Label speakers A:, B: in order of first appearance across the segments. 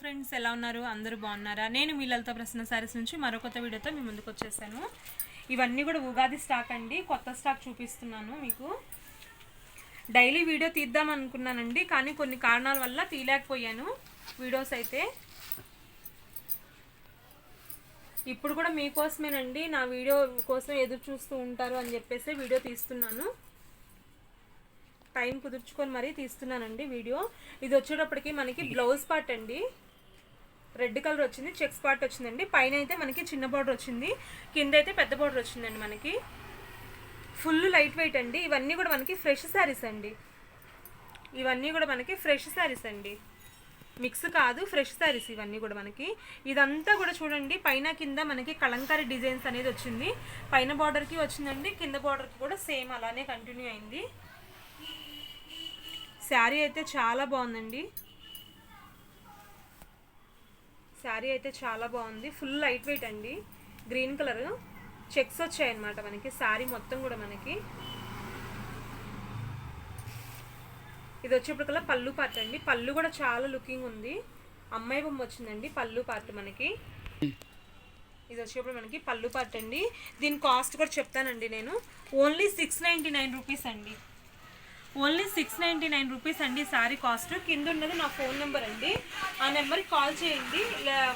A: Friends, ఎలా ఉన్నారు? అందరూ బాగున్నారా? నేను మీ లలిత ప్రసన్న సారీస్ నుంచి మరో కొత్త వీడియోతో మీ ముందుకు వచ్చేసాను. ఇవన్నీ కూడా ఉగాది స్టాక్ అండి. కొత్త స్టాక్ చూపిస్తున్నాను మీకు. డైలీ వీడియో తీద్దాం అనుకున్నానండి, కానీ కొన్ని కారణాల వల్ల తీయలేకపోయాను వీడియోస్ అయితే. ఇప్పుడు కూడా మీకోసమేనండి, నా వీడియో కోసం ఎదురు చూస్తూ ఉంటారు అని చెప్పేసి వీడియో తీస్తున్నాను. టైం కుదుర్చుకొని మరీ తీస్తున్నానండి వీడియో. ఇది వచ్చేటప్పటికి మనకి బ్లౌజ్ పార్ట్ అండి. రెడ్ కలర్ వచ్చింది, చెక్స్ పార్ట్ వచ్చిందండి. పైన అయితే మనకి చిన్న బార్డర్ వచ్చింది, కింద అయితే పెద్ద బార్డర్ వచ్చిందండి. మనకి ఫుల్ లైట్ వెయిట్ అండి. ఇవన్నీ కూడా మనకి ఫ్రెష్ శారీస్ అండి. ఇవన్నీ కూడా మనకి ఫ్రెష్ శారీస్ అండి, మిక్స్ కాదు, ఫ్రెష్ శారీస్ ఇవన్నీ కూడా మనకి. ఇదంతా కూడా చూడండి, పైన కింద మనకి కలంకారీ డిజైన్స్ అనేది వచ్చింది. పైన బార్డర్కి వచ్చిందండి, కింద బార్డర్కి కూడా సేమ్ అలానే కంటిన్యూ అయింది. శారీ అయితే చాలా బాగుందండి. శారీ అయితే చాలా బాగుంది, ఫుల్ లైట్ వెయిట్ అండి. గ్రీన్ కలర్ చెక్స్ వచ్చాయన్నమాట మనకి శారీ మొత్తం కూడా మనకి. ఇది వచ్చేప్పటికల్లా పళ్ళు పార్ట్ అండి. పళ్ళు కూడా చాలా లుకింగ్ ఉంది, అమ్మాయి బొమ్మ వచ్చిందండి పళ్ళు పార్ట్ మనకి. ఇది వచ్చేప్పుడు మనకి పళ్ళు పార్ట్ అండి. దీని కాస్ట్ కూడా చెప్తానండి నేను. ఓన్లీ 699 రూపీస్ అండి. ఓన్లీ 699 రూపీస్ అండి శారీ కాస్ట్. కింద ఉన్నది నా ఫోన్ నెంబర్ అండి, ఆ నెంబర్కి కాల్ చేయండి.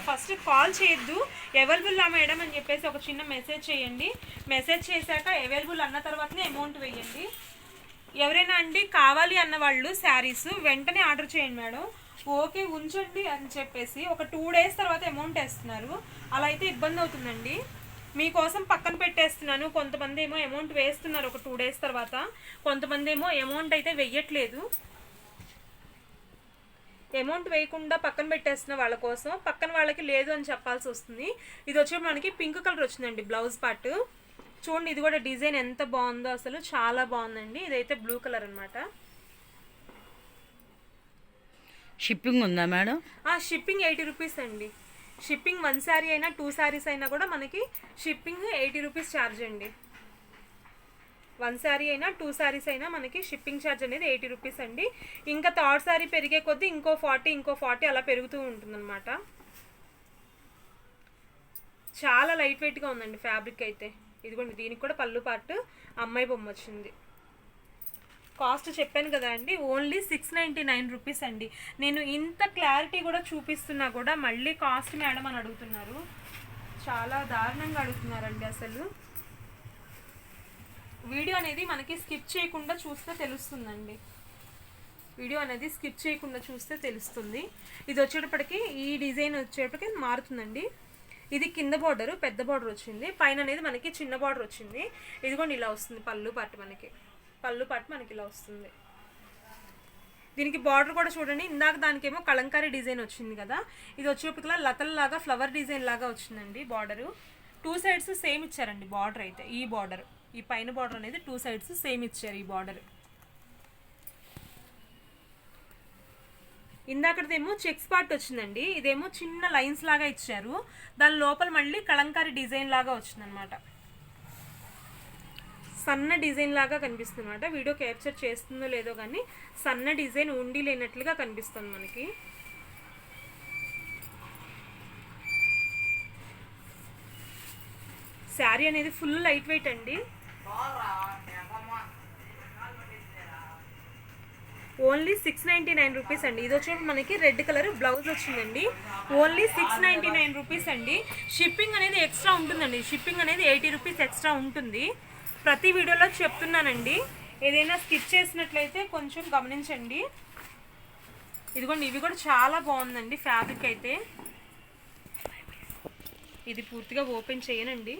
A: ఫస్ట్ కాల్ చేయొద్దు, అవైలబుల్ మేడం అని చెప్పేసి ఒక చిన్న మెసేజ్ చేయండి. మెసేజ్ చేశాక అవైలబుల్ అన్న తర్వాతనే అమౌంట్ వేయండి. ఎవరైనా అండి కావాలి అన్న వాళ్ళు శారీస్ వెంటనే ఆర్డర్ చేయండి మేడం, ఓకే ఉంచండి అని చెప్పేసి ఒక 2 డేస్ తర్వాత అమౌంట్ వేస్తున్నారు. అలా అయితే ఇబ్బంది అవుతుందండి. మీకోసం పక్కన పెట్టేస్తున్నాను. కొంతమంది ఏమో అమౌంట్ వేస్తున్నారు ఒక 2 డేస్ తర్వాత, కొంతమంది ఏమో అమౌంట్ అయితే వెయ్యట్లేదు. అమౌంట్ వేయకుండా పక్కన పెట్టేస్తున్న వాళ్ళ కోసం పక్కన వాళ్ళకి లేదు అని చెప్పాల్సి వస్తుంది. ఇది వచ్చి మనకి పింక్ కలర్ వచ్చిందండి బ్లౌజ్ పార్ట్. చూడండి, ఇది కూడా డిజైన్ ఎంత బాగుందో, అసలు చాలా బాగుందండి. ఇదైతే బ్లూ కలర్ అనమాట.
B: షిప్పింగ్ ఉందా మేడం?
A: షిప్పింగ్ 80 రూపీస్ అండి. షిప్పింగ్ 1 శారీ అయినా 2 శారీస్ అయినా కూడా మనకి షిప్పింగ్ 80 రూపీస్ ఛార్జ్ అండి. 1 శారీ అయినా 2 శారీస్ అయినా మనకి షిప్పింగ్ ఛార్జ్ అనేది 80 రూపీస్ అండి. ఇంకా థర్డ్ శారీ పెరిగే కొద్దీ ఇంకో 40 అలా పెరుగుతూ ఉంటుందన్నమాట. చాలా లైట్ వెయిట్గా ఉందండి ఫ్యాబ్రిక్ అయితే. ఇదిగోండి, దీనికి కూడా పళ్ళు పార్ట్ అమ్మాయి బొమ్మ వచ్చింది. కాస్ట్ చెప్పాను కదా అండి, ఓన్లీ 699 రూపీస్ అండి. నేను ఇంత క్లారిటీ కూడా చూపిస్తున్నా కూడా మళ్ళీ కాస్ట్ మేడం అని అడుగుతున్నారు. చాలా దారుణంగా అడుగుతున్నారండి అసలు. వీడియో అనేది మనకి స్కిప్ చేయకుండా చూస్తే తెలుస్తుందండి. వీడియో అనేది స్కిప్ చేయకుండా చూస్తే తెలుస్తుంది. ఇది వచ్చేటప్పటికి ఈ డిజైన్ వచ్చేటప్పటికి మారుతుందండి. ఇది కింద బార్డర్ పెద్ద బార్డర్ వచ్చింది, పైన అనేది మనకి చిన్న బార్డర్ వచ్చింది. ఇదిగోండి ఇలా వస్తుంది పళ్ళు పార్ట్ మనకి. పళ్ళు పార్ట్ మనకి ఇలా వస్తుంది. దీనికి బార్డర్ కూడా చూడండి, ఇందాక దానికేమో కలంకారీ డిజైన్ వచ్చింది కదా, ఇది వచ్చేప్పటికల్లా లతల్లాగా ఫ్లవర్ డిజైన్ లాగా వచ్చిందండి బార్డరు. 2 సైడ్స్ సేమ్ ఇచ్చారండి బార్డర్ అయితే. ఈ బార్డర్, ఈ పైన బార్డర్ అనేది 2 సైడ్స్ సేమ్ ఇచ్చారు ఈ బార్డర్. ఇందాకదేమో చెక్స్ పార్ట్ వచ్చిందండి, ఇదేమో చిన్న లైన్స్ లాగా ఇచ్చారు. దాని లోపల మళ్ళీ కలంకారీ డిజైన్ లాగా వచ్చిందనమాట. సన్న డిజైన్ లాగా కనిపిస్తుంది అనమాట. వీడియో క్యాప్చర్ చేస్తుందో లేదో కానీ సన్న డిజైన్ ఉండి లేనట్లుగా కనిపిస్తుంది మనకి. శారీ అనేది ఫుల్ లైట్ వెయిట్ అండి. ఓన్లీ 699 రూపీస్ అండి. ఇది వచ్చి మనకి రెడ్ కలర్ బ్లౌజ్ వచ్చిందండి. ఓన్లీ 699 రూపీస్ అండి. షిప్పింగ్ అనేది ఎక్స్ట్రా ఉంటుందండి. షిప్పింగ్ అనేది 80 రూపీస్ ఎక్స్ట్రా ఉంటుంది. ప్రతి వీడియోలో చెప్తున్నానండి, ఏదైనా స్కిప్ చేసినట్లయితే కొంచెం గమనించండి. ఇదిగోండి, ఇవి కూడా చాలా బాగుందండి ఫ్యాబ్రిక్ అయితే. ఇది పూర్తిగా ఓపెన్ చేయనండి,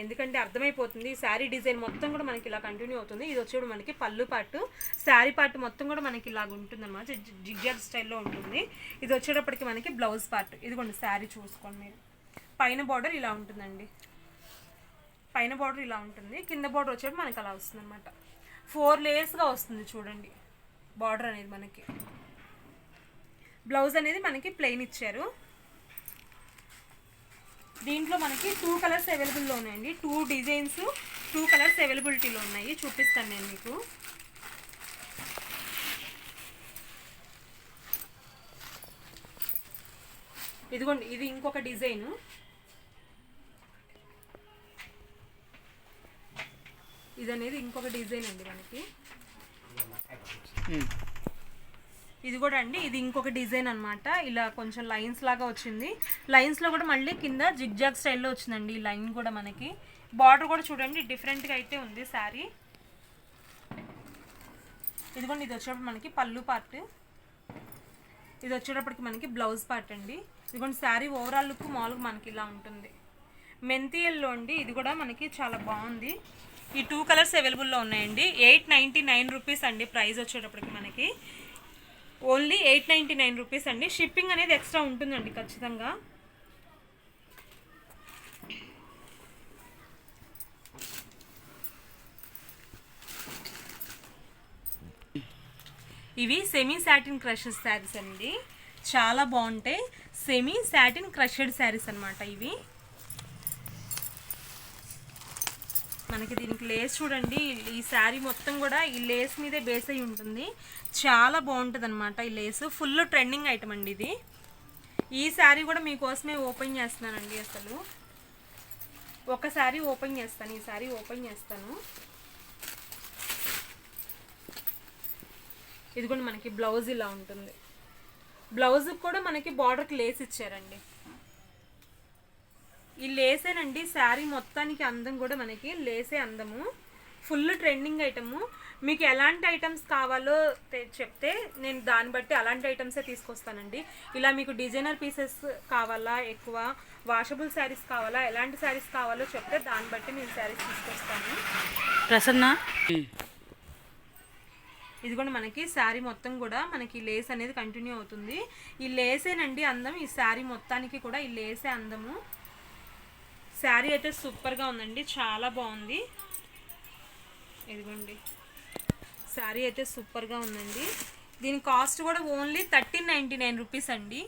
A: ఎందుకంటే అర్థమైపోతుంది. శారీ డిజైన్ మొత్తం కూడా మనకి ఇలా కంటిన్యూ అవుతుంది. ఇది వచ్చేప్పుడు మనకి పళ్ళు పార్ట్, శారీ పార్ట్ మొత్తం కూడా మనకి ఇలాగ ఉంటుంది అనమాట, జిగ్జాగ్ స్టైల్లో ఉంటుంది. ఇది వచ్చేటప్పటికి మనకి బ్లౌజ్ పార్ట్. ఇదిగోండి శారీ చూసుకోండి మీరు. పైన బార్డర్ ఇలా ఉంటుందండి, పైన బార్డర్ ఇలా ఉంటుంది, కింద బార్డర్ వచ్చేప్పుడు మనకి అలా వస్తుంది అనమాట. 4 లేయర్స్గా వస్తుంది చూడండి బార్డర్ అనేది మనకి. బ్లౌజ్ అనేది మనకి ప్లెయిన్ ఇచ్చారు. దీంట్లో మనకి 2 కలర్స్ అవైలబుల్లో ఉన్నాయండి. 2 డిజైన్స్ 2 కలర్స్ అవైలబిలిటీలో ఉన్నాయి, చూపిస్తాను నేను మీకు. ఇదిగోండి, ఇది ఇంకొక డిజైన్. ఇది అనేది ఇంకొక డిజైన్ అండి మనకి. ఇది కూడా అండి, ఇది ఇంకొక డిజైన్ అనమాట. ఇలా కొంచెం లైన్స్ లాగా వచ్చింది. లైన్స్లో కూడా మళ్ళీ కింద జిగ్జాగ్ స్టైల్లో వచ్చిందండి ఈ లైన్ కూడా మనకి. బార్డర్ కూడా చూడండి డిఫరెంట్గా అయితే ఉంది శారీ. ఇదిగోండి, ఇది వచ్చేటప్పుడు మనకి పళ్ళు పార్ట్, ఇది వచ్చేటప్పటికి మనకి బ్లౌజ్ పార్ట్ అండి. ఇదిగోండి, శారీ ఓవరాల్ లుక్ మామూలుగా మనకి ఇలా ఉంటుంది. మెంతి ఎల్లో అండి, ఇది కూడా మనకి చాలా బాగుంది. ఈ 2 కలర్స్ అవైలబుల్లో ఉన్నాయండి. 899 రూపీస్ అండి ప్రైస్ వచ్చేటప్పటికి మనకి. ఓన్లీ 899 రూపీస్ అండి. షిప్పింగ్ అనేది ఎక్స్ట్రా ఉంటుందండి ఖచ్చితంగా. ఇవి సెమీ సాటిన్ క్రషెడ్ శారీస్ అండి, చాలా బాగుంటాయి. సెమీ సాటిన్ క్రషెడ్ శారీస్ అనమాట ఇవి. మనకి దీనికి లేస్ చూడండి, ఈ శారీ మొత్తం కూడా ఈ లేస్ మీదే బేస్ అయి ఉంటుంది. చాలా బాగుంటుంది అనమాట ఈ లేస్. ఫుల్ ట్రెండింగ్ ఐటమ్ అండి ఇది. ఈ శారీ కూడా మీకోసమే ఓపెన్ చేస్తున్నానండి. అసలు ఒక శారీ ఓపెన్ చేస్తాను, ఈ శారీ ఓపెన్ చేస్తాను. ఇది కూడా మనకి బ్లౌజ్ ఇలా ఉంటుంది. బ్లౌజ్ కూడా మనకి బార్డర్కి లేస్ ఇచ్చారండి. ఈ లేసేనండి శారీ మొత్తానికి అందం కూడా మనకి లేసే అందము. Full trending item. మీకు ఎలాంటి ఐటమ్స్ కావాలో చెప్తే నేను దాన్ని బట్టి అలాంటి ఐటమ్సే తీసుకొస్తానండి. ఇలా మీకు డిజైనర్ పీసెస్ కావాలా, ఎక్కువ వాషబుల్ శారీస్ కావాలా, ఎలాంటి శారీస్ కావాలో చెప్తే దాన్ని బట్టి నేను శారీస్ తీసుకొస్తాను.
B: ప్రసన్న,
A: ఇది కూడా మనకి శారీ మొత్తం కూడా మనకి లేస్ అనేది కంటిన్యూ అవుతుంది. ఈ లేసేనండి అందం. ఈ శారీ మొత్తానికి కూడా ఈ లేసే అందము. శారీ అయితే సూపర్గా ఉందండి, చాలా బాగుంది. ఇదిగోండి, శారీ అయితే సూపర్గా ఉందండి. దీని కాస్ట్ కూడా ఓన్లీ 1399 రూపీస్ అండి.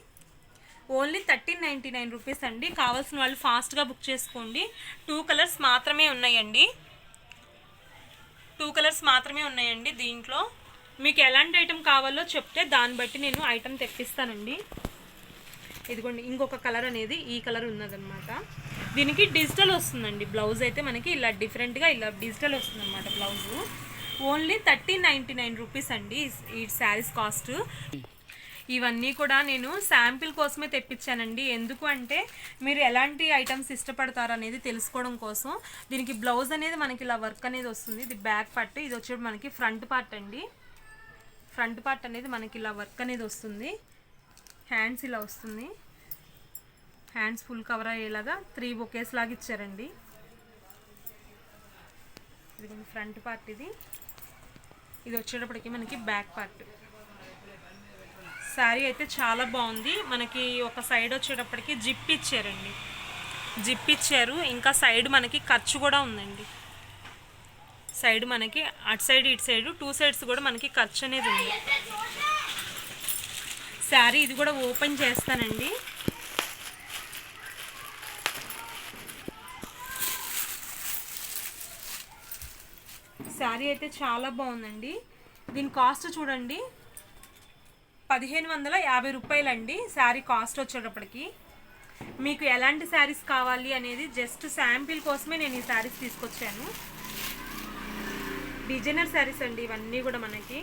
A: ఓన్లీ 1399 రూపీస్ అండి. కావాల్సిన వాళ్ళు ఫాస్ట్గా బుక్ చేసుకోండి. 2 కలర్స్ మాత్రమే ఉన్నాయండి. 2 కలర్స్ మాత్రమే ఉన్నాయండి దీంట్లో. మీకు ఎలాంటి ఐటమ్ కావాలో చెప్తే దాన్ని బట్టి నేను ఐటమ్ తెప్పిస్తానండి. ఇదిగోండి, ఇంకొక కలర్ అనేది ఈ కలర్ ఉన్నదన్నమాట. దీనికి డిజిటల్ వస్తుందండి బ్లౌజ్ అయితే మనకి ఇలా డిఫరెంట్గా ఇలా డిజిటల్ వస్తుంది అనమాట బ్లౌజు. ఓన్లీ 1399 రూపీస్ అండి ఈ శారీస్ కాస్ట్. ఇవన్నీ కూడా నేను శాంపిల్ కోసమే తెప్పించానండి. ఎందుకు అంటే మీరు ఎలాంటి ఐటమ్స్ ఇష్టపడతారు అనేది తెలుసుకోవడం కోసం. దీనికి బ్లౌజ్ అనేది మనకి ఇలా వర్క్ అనేది వస్తుంది. ఇది బ్యాక్ పార్ట్, ఇది వచ్చేది మనకి ఫ్రంట్ పార్ట్ అండి. ఫ్రంట్ పార్ట్ అనేది మనకి ఇలా వర్క్ అనేది వస్తుంది. హ్యాండ్స్ ఇలా వస్తుంది. హ్యాండ్స్ ఫుల్ కవర్ అయ్యేలాగా 3 బొకేస్ లాగా ఇచ్చారండి. ఇది ఫ్రంట్ పార్ట్. ఇది వచ్చేటప్పటికి మనకి బ్యాక్ పార్ట్. శారీ అయితే చాలా బాగుంది. మనకి ఒక సైడ్ వచ్చేటప్పటికి జిప్ ఇచ్చారండి, జిప్ ఇచ్చారు. ఇంకా సైడ్ మనకి ఖర్చు కూడా ఉందండి. సైడ్ మనకి అటు సైడ్ ఇటు సైడ్ 2 సైడ్స్ కూడా మనకి ఖర్చు అనేది ఉంది. శారీ ఇది కూడా ఓపెన్ చేస్తానండి. శారీ అయితే చాలా బాగుందండి. దీని కాస్ట్ చూడండి 1550 రూపాయలండి శారీ కాస్ట్ వచ్చేటప్పటికి. మీకు ఎలాంటి శారీస్ కావాలి అనేది జస్ట్ శాంపిల్ కోసమే నేను ఈ శారీస్ తీసుకొచ్చాను. డిజైనర్ శారీస్ అండి ఇవన్నీ కూడా మనకి.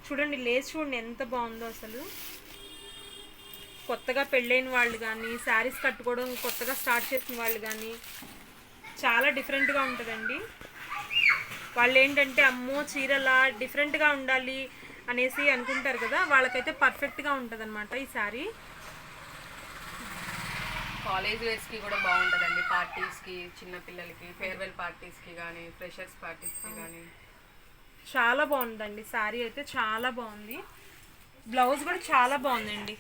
A: చూడండి లేస్ చూడండి ఎంత బాగుందో అసలు. కొత్తగా పెళ్ళైన వాళ్ళు కానీ శారీస్ కట్టుకోవడం కొత్తగా స్టార్ట్ చేసిన వాళ్ళు కానీ చాలా డిఫరెంట్గా ఉంటుందండి. వాళ్ళు ఏంటంటే అమ్మో చీరలా డిఫరెంట్గా ఉండాలి అనేసి అనుకుంటారు కదా, వాళ్ళకైతే పర్ఫెక్ట్గా ఉంటుంది అనమాట ఈ శారీ.
C: కాలేజ్ వేర్స్కి కూడా బాగుంటుందండి. పార్టీస్కి, చిన్నపిల్లలకి, ఫేర్వెల్ పార్టీస్కి కానీ, ఫ్రెషర్స్ పార్టీస్కి కానీ
A: చాలా బాగుందండి శారీ అయితే చాలా బాగుంది. బ్లౌజ్ కూడా చాలా బాగుందండి.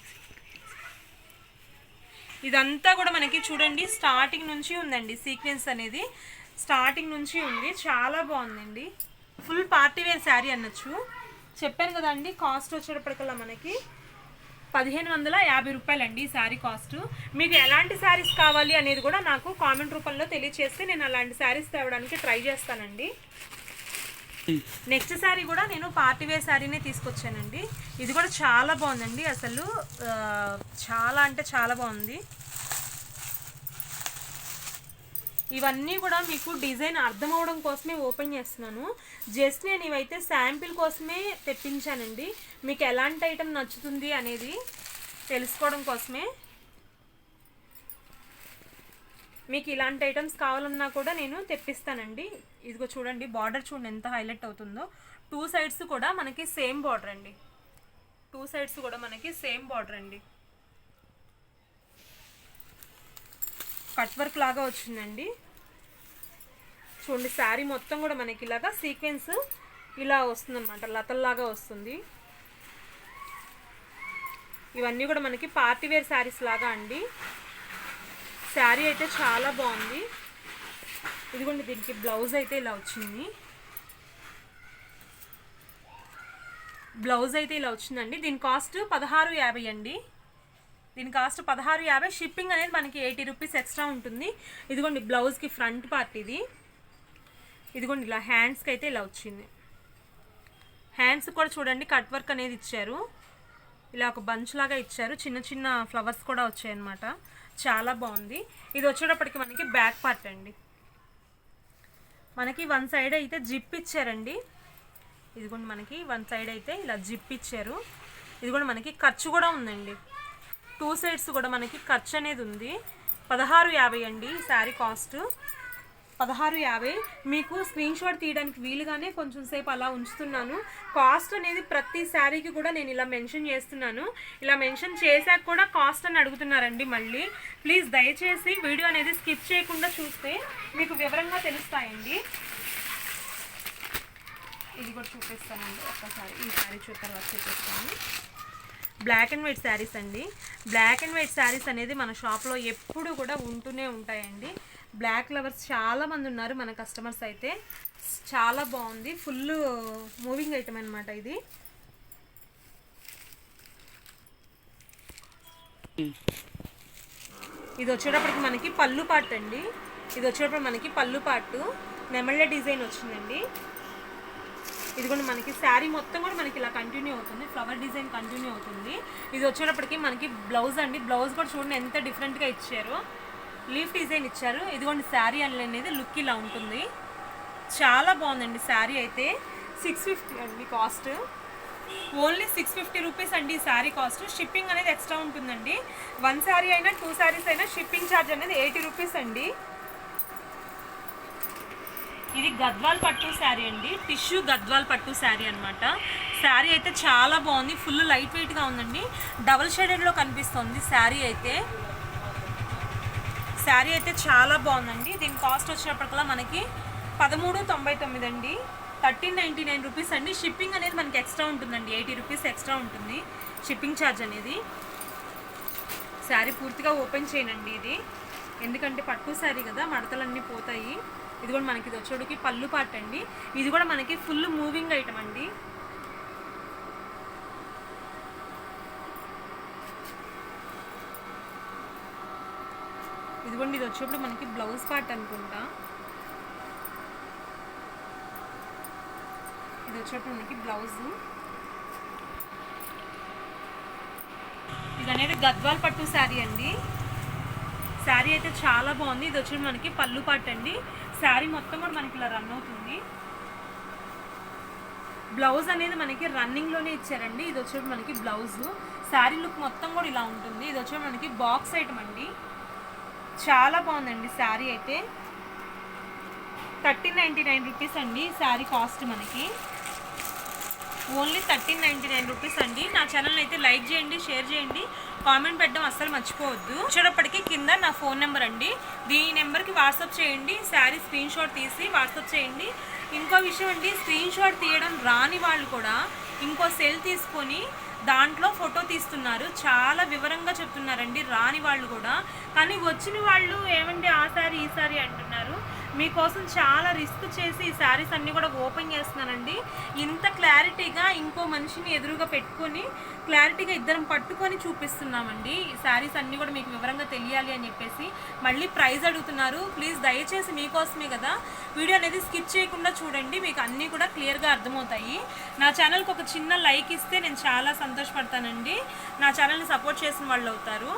A: ఇదంతా కూడా మనకి చూడండి స్టార్టింగ్ నుంచి ఉందండి. సీక్వెన్స్ అనేది స్టార్టింగ్ నుంచి ఉంది. చాలా బాగుందండి. ఫుల్ పార్టీ వేర్ శారీ అనొచ్చు. చెప్పాను కదండి కాస్ట్ వచ్చేటప్పటికల్లా మనకి 1550 రూపాయలండి ఈ శారీ కాస్ట్. మీకు ఎలాంటి శారీస్ కావాలి అనేది కూడా నాకు కామెంట్ రూపంలో తెలియచేస్తే నేను అలాంటి శారీస్ తేవడానికి ట్రై చేస్తానండి. నెక్స్ట్ శారీ కూడా నేను పార్టీ వేర్ శారీనే తీసుకొచ్చానండి. ఇది కూడా చాలా బాగుందండి, అసలు చాలా అంటే చాలా బాగుంది. ఇవన్నీ కూడా మీకు డిజైన్ అర్థం అవడం కోసమే ఓపెన్ చేస్తున్నాను. జస్ట్ నేను ఇవైతే శాంపిల్ కోసమే తెప్పించానండి, మీకు ఎలాంటి ఐటెం నచ్చుతుంది అనేది తెలుసుకోవడం కోసమే. మీకు ఇలాంటి ఐటమ్స్ కావాలన్నా కూడా నేను తెప్పిస్తానండి. ఇదిగో చూడండి, బార్డర్ చూడండి ఎంత హైలైట్ అవుతుందో. 2 సైడ్స్ కూడా మనకి సేమ్ బార్డర్ అండి. 2 సైడ్స్ కూడా మనకి సేమ్ బార్డర్ అండి. కట్ వర్క్ లాగా వచ్చిందండి. చూడండి, శారీ మొత్తం కూడా మనకి ఇలాగా సీక్వెన్స్ ఇలా వస్తుందన్నమాట, లతల్లాగా వస్తుంది. ఇవన్నీ కూడా మనకి పార్టీ వేర్ శారీస్ లాగా అండి. శారీ అయితే చాలా బాగుంది. ఇదిగోండి, దీనికి బ్లౌజ్ అయితే ఇలా వచ్చింది. బ్లౌజ్ అయితే ఇలా వచ్చిందండి. దీని కాస్ట్ 1650 అండి. దీని కాస్ట్ 1650. షిప్పింగ్ అనేది మనకి 80 రూపీస్ ఎక్స్ట్రా ఉంటుంది. ఇదిగోండి బ్లౌజ్కి ఫ్రంట్ పార్ట్ ఇది. ఇదిగోండి ఇలా హ్యాండ్స్కి అయితే ఇలా వచ్చింది. హ్యాండ్స్ కూడా చూడండి కట్ వర్క్ అనేది ఇచ్చారు, ఇలా ఒక బంచ్ లాగా ఇచ్చారు, చిన్న చిన్న ఫ్లవర్స్ కూడా వచ్చాయన్నమాట. చాలా బాగుంది. ఇది వచ్చేటప్పటికి మనకి బ్యాక్ పార్ట్ అండి. మనకి 1 సైడ్ అయితే జిప్ ఇచ్చారండి. ఇదిగోండి మనకి 1 సైడ్ అయితే ఇలా జిప్ ఇచ్చారు. ఇదిగోండి మనకి ఖర్చు కూడా ఉందండి. 2 సైడ్స్ కూడా మనకి ఖర్చు అనేది ఉంది. 1650 అండి శారీ కాస్ట్. 1650. మీకు స్క్రీన్ షాట్ తీయడానికి వీలుగానే కొంచెం సేపు అలా ఉంచుతున్నాను. కాస్ట్ అనేది ప్రతి శారీకి కూడా నేను ఇలా మెన్షన్ చేస్తున్నాను. ఇలా మెన్షన్ చేశాక కూడా కాస్ట్ అని అడుగుతున్నారండి మళ్ళీ. ప్లీజ్ దయచేసి వీడియో అనేది స్కిప్ చేయకుండా చూస్తే మీకు వివరంగా తెలుస్తాయండి. ఇది కూడా చూపిస్తానండి ఒక్కసారి. ఈ శారీ తర్వాత చూపిస్తాను. బ్లాక్ అండ్ వైట్ శారీస్ అండి. బ్లాక్ అండ్ వైట్ శారీస్ అనేది మన షాప్లో ఎప్పుడు కూడా ఉంటూనే ఉంటాయండి. బ్లాక్ లవర్స్ చాలామంది ఉన్నారు మన కస్టమర్స్ అయితే. చాలా బాగుంది, ఫుల్ మూవింగ్ ఐటమ్ అనమాట ఇది. ఇది వచ్చేటప్పటికి మనకి పళ్ళు పార్ట్ అండి. ఇది వచ్చేటప్పుడు మనకి పళ్ళు పార్ట్ నెమళ్ళ డిజైన్ వచ్చిందండి. ఇది కూడా మనకి శారీ మొత్తం కూడా మనకి ఇలా కంటిన్యూ అవుతుంది, ఫ్లవర్ డిజైన్ కంటిన్యూ అవుతుంది. ఇది వచ్చేటప్పటికి మనకి బ్లౌజ్ అండి. బ్లౌజ్ కూడా చూడండి ఎంత డిఫరెంట్గా ఇచ్చారు, లీఫ్ డిజైన్ ఇచ్చారు. ఇదిగోండి శారీ అనేది లుక్ ఇలా ఉంటుంది. చాలా బాగుందండి శారీ అయితే. 650 అండి కాస్ట్. ఓన్లీ 650 రూపీస్ అండి ఈ శారీ కాస్ట్. షిప్పింగ్ అనేది ఎక్స్ట్రా ఉంటుందండి. 1 శారీ అయినా 2 శారీస్ అయినా షిప్పింగ్ ఛార్జ్ అనేది 80 రూపీస్ అండి. ఇది గద్వాల్ పట్టు శారీ అండి, టిష్యూ గద్వాల్ పట్టు శారీ అనమాట. శారీ అయితే చాలా బాగుంది, ఫుల్ లైట్ వెయిట్గా ఉందండి. డబల్ షేడెడ్లో కనిపిస్తుంది శారీ అయితే. శారీ అయితే చాలా బాగుందండి. దీని కాస్ట్ వచ్చేటప్పటికల్లా మనకి 1399 అండి. 1399 రూపీస్ అండి. షిప్పింగ్ అనేది మనకి ఎక్స్ట్రా ఉంటుందండి, 80 రూపీస్ ఎక్స్ట్రా ఉంటుంది షిప్పింగ్ ఛార్జ్ అనేది. శారీ పూర్తిగా ఓపెన్ చేయనండి ఇది, ఎందుకంటే పట్టు శారీ కదా, మడతలన్నీ పోతాయి. ఇది కూడా మనకి ఇది వచ్చేటికి పళ్ళు పార్ట్ అండి. ఇది కూడా మనకి ఫుల్ మూవింగ్ ఐటమ్ అండి. ఇదిగోండి ఇది వచ్చేప్పుడు మనకి బ్లౌజ్ పార్ట్ అనుకుంటా. ఇది వచ్చేప్పుడు మనకి బ్లౌజ్. ఇది అనేది గద్వాల్ పట్టు శారీ అండి. శారీ అయితే చాలా బాగుంది. ఇది వచ్చేప్పుడు మనకి పళ్ళు పార్ట్ అండి. శారీ మొత్తం కూడా మనకి ఇలా రన్ అవుతుంది. బ్లౌజ్ అనేది మనకి రన్నింగ్లోనే ఇచ్చారండి. ఇది వచ్చేప్పుడు మనకి బ్లౌజ్. శారీ లుక్ మొత్తం కూడా ఇలా ఉంటుంది. ఇది వచ్చేప్పుడు మనకి బాక్స్ ఐటమ్ అండి. చాలా బాగుందండి శారీ అయితే. 1399 రూపీస్ అండి శారీ కాస్ట్ మనకి. ఓన్లీ 1399 రూపీస్ అండి. నా ఛానల్ అయితే లైక్ చేయండి, షేర్ చేయండి, కామెంట్ పెట్టడం అస్సలు మర్చిపోవద్దు. వచ్చేటప్పటికి కింద నా ఫోన్ నెంబర్ అండి, దీని నెంబర్కి వాట్సాప్ చేయండి. శారీ స్క్రీన్ షాట్ తీసి వాట్సాప్ చేయండి. ఇంకో విషయం అండి, స్క్రీన్ షాట్ తీయడం రాని వాళ్ళు కూడా ఇంకో సెల్ తీసుకొని దాంట్లో ఫోటో తీస్తున్నారు. చాలా వివరంగా చెప్తున్నారండి రాని వాళ్ళు కూడా. కానీ వచ్చిన వాళ్ళు ఏమంటే ఆ సారీ ఈ సారీ అంటున్నారు. మీకోసం చాలా రిస్క్ చేసి ఈ శారీస్ అన్నీ కూడా ఓపెన్ చేస్తున్నానండి. ఇంత క్లారిటీగా ఇంకో మనిషిని ఎదురుగా పెట్టుకొని క్లారిటీగా ఇద్దరం పట్టుకొని చూపిస్తున్నామండి. ఈ శారీస్ అన్నీ కూడా మీకు వివరంగా తెలియాలి అని చెప్పేసి. మళ్ళీ ప్రైస్ అడుగుతున్నారు, ప్లీజ్ దయచేసి మీకోసమే కదా వీడియో అనేది స్కిప్ చేయకుండా చూడండి, మీకు అన్నీ కూడా క్లియర్గా అర్థమవుతాయి. నా ఛానల్కి ఒక చిన్న లైక్ ఇస్తే నేను చాలా సంతోషపడతానండి. నా ఛానల్ని సపోర్ట్ చేసిన వాళ్ళు అవుతారు.